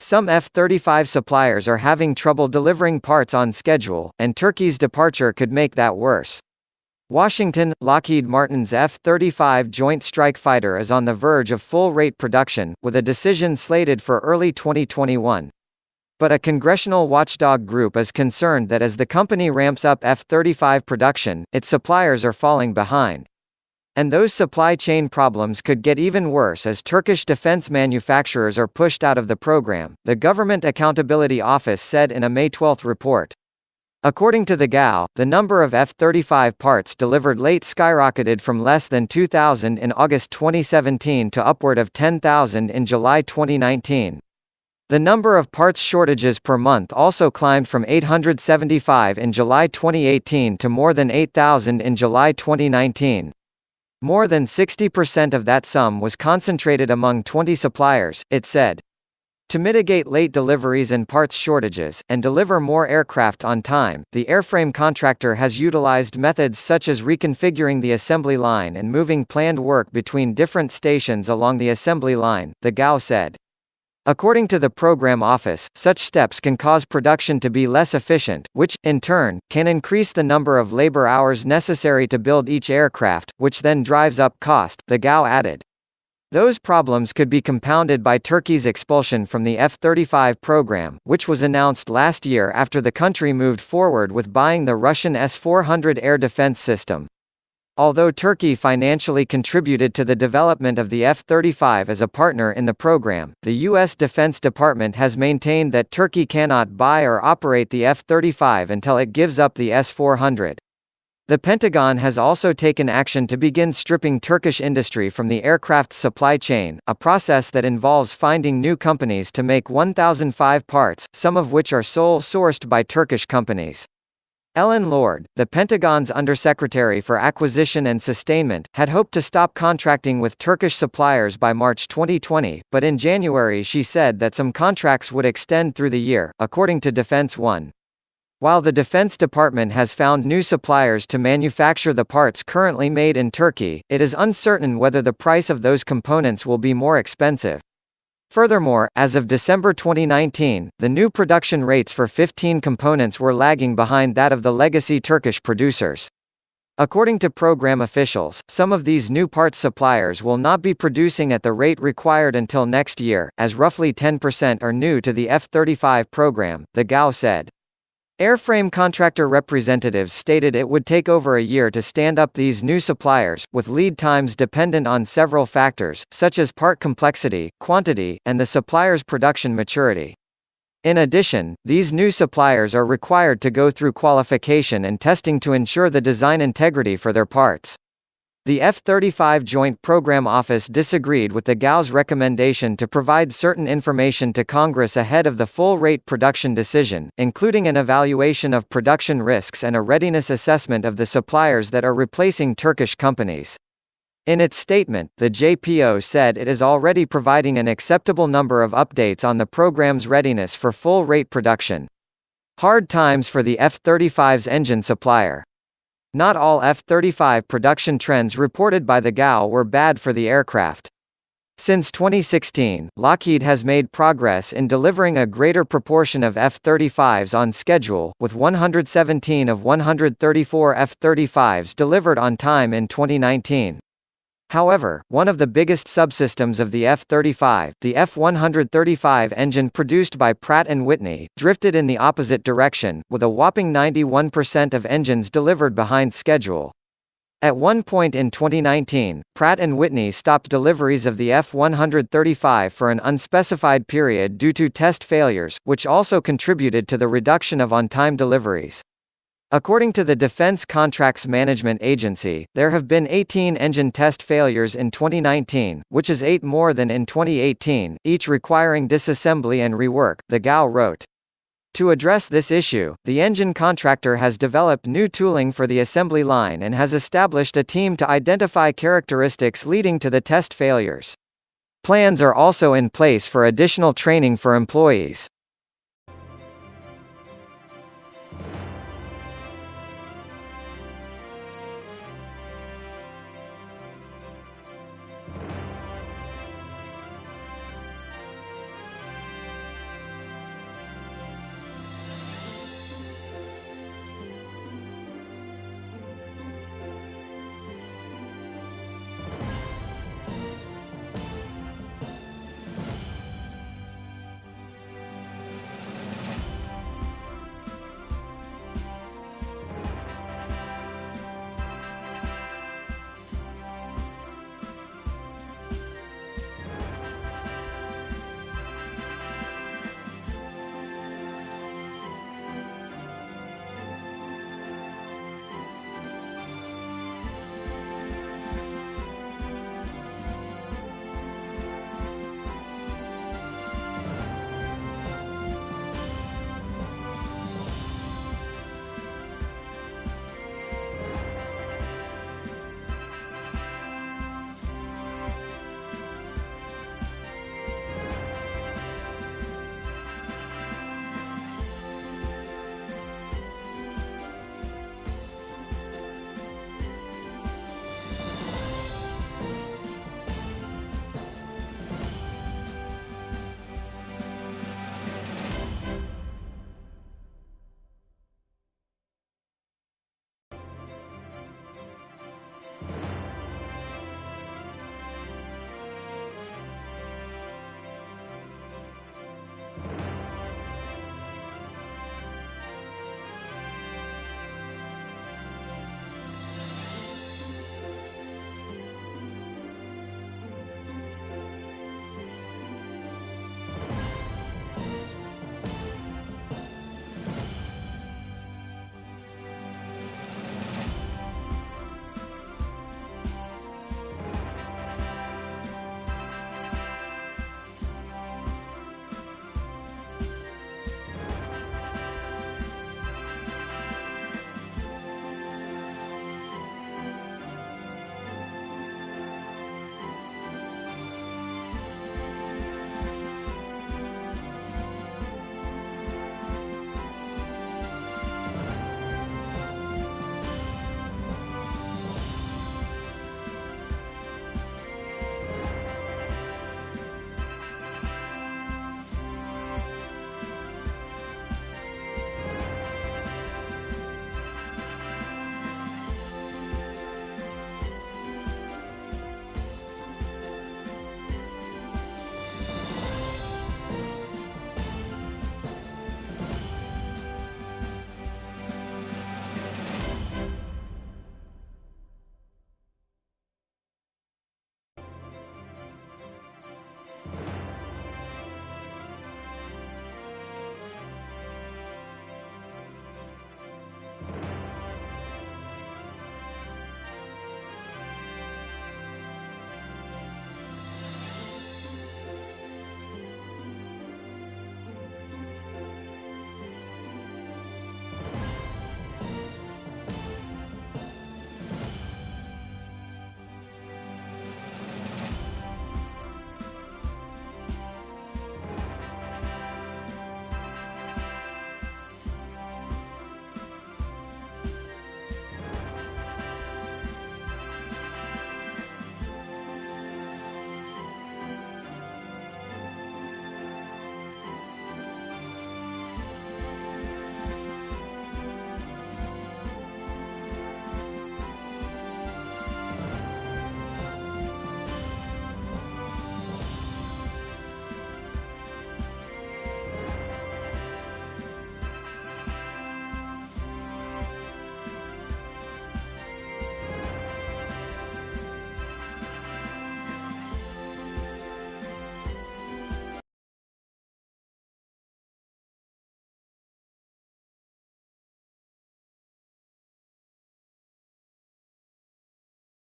Some F-35 suppliers are having trouble delivering parts on schedule, and Turkey's departure could make that worse. Washington – Lockheed Martin's F-35 Joint Strike Fighter is on the verge of full-rate production, with a decision slated for early 2021. But a congressional watchdog group is concerned that as the company ramps up F-35 production, its suppliers are falling behind. And those supply chain problems could get even worse as Turkish defense manufacturers are pushed out of the program, the Government Accountability Office said in a May 12 report. According to the GAO, the number of F-35 parts delivered late skyrocketed from less than 2,000 in August 2017 to upward of 10,000 in July 2019. The number of parts shortages per month also climbed from 875 in July 2018 to more than 8,000 in July 2019. More than 60% of that sum was concentrated among 20 suppliers, it said. To mitigate late deliveries and parts shortages, and deliver more aircraft on time, the airframe contractor has utilized methods such as reconfiguring the assembly line and moving planned work between different stations along the assembly line, the GAO said. According to the program office, such steps can cause production to be less efficient, which, in turn, can increase the number of labor hours necessary to build each aircraft, which then drives up cost, the GAO added. Those problems could be compounded by Turkey's expulsion from the F-35 program, which was announced last year after the country moved forward with buying the Russian S-400 air defense system. Although Turkey financially contributed to the development of the F-35 as a partner in the program, the U.S. Defense Department has maintained that Turkey cannot buy or operate the F-35 until it gives up the S-400. The Pentagon has also taken action to begin stripping Turkish industry from the aircraft's supply chain, a process that involves finding new companies to make 1,005 parts, some of which are sole-sourced by Turkish companies. Ellen Lord, the Pentagon's Undersecretary for Acquisition and Sustainment, had hoped to stop contracting with Turkish suppliers by March 2020, but in January she said that some contracts would extend through the year, according to Defense One. While the Defense Department has found new suppliers to manufacture the parts currently made in Turkey, it is uncertain whether the price of those components will be more expensive. Furthermore, as of December 2019, the new production rates for 15 components were lagging behind that of the legacy Turkish producers. According to program officials, some of these new parts suppliers will not be producing at the rate required until next year, as roughly 10% are new to the F-35 program, the GAO said. Airframe contractor representatives stated it would take over a year to stand up these new suppliers, with lead times dependent on several factors, such as part complexity, quantity, and the supplier's production maturity. In addition, these new suppliers are required to go through qualification and testing to ensure the design integrity for their parts. The F-35 Joint Program Office disagreed with the GAO's recommendation to provide certain information to Congress ahead of the full-rate production decision, including an evaluation of production risks and a readiness assessment of the suppliers that are replacing Turkish companies. In its statement, the JPO said it is already providing an acceptable number of updates on the program's readiness for full-rate production. Hard times for the F-35's engine supplier. Not all F-35 production trends reported by the GAO were bad for the aircraft. Since 2016, Lockheed has made progress in delivering a greater proportion of F-35s on schedule, with 117 of 134 F-35s delivered on time in 2019. However, one of the biggest subsystems of the F-35, the F-135 engine produced by Pratt & Whitney, drifted in the opposite direction, with a whopping 91% of engines delivered behind schedule. At one point in 2019, Pratt & Whitney stopped deliveries of the F-135 for an unspecified period due to test failures, which also contributed to the reduction of on-time deliveries. According to the Defense Contracts Management Agency, there have been 18 engine test failures in 2019, which is 8 more than in 2018, each requiring disassembly and rework, the GAO wrote. To address this issue, the engine contractor has developed new tooling for the assembly line and has established a team to identify characteristics leading to the test failures. Plans are also in place for additional training for employees.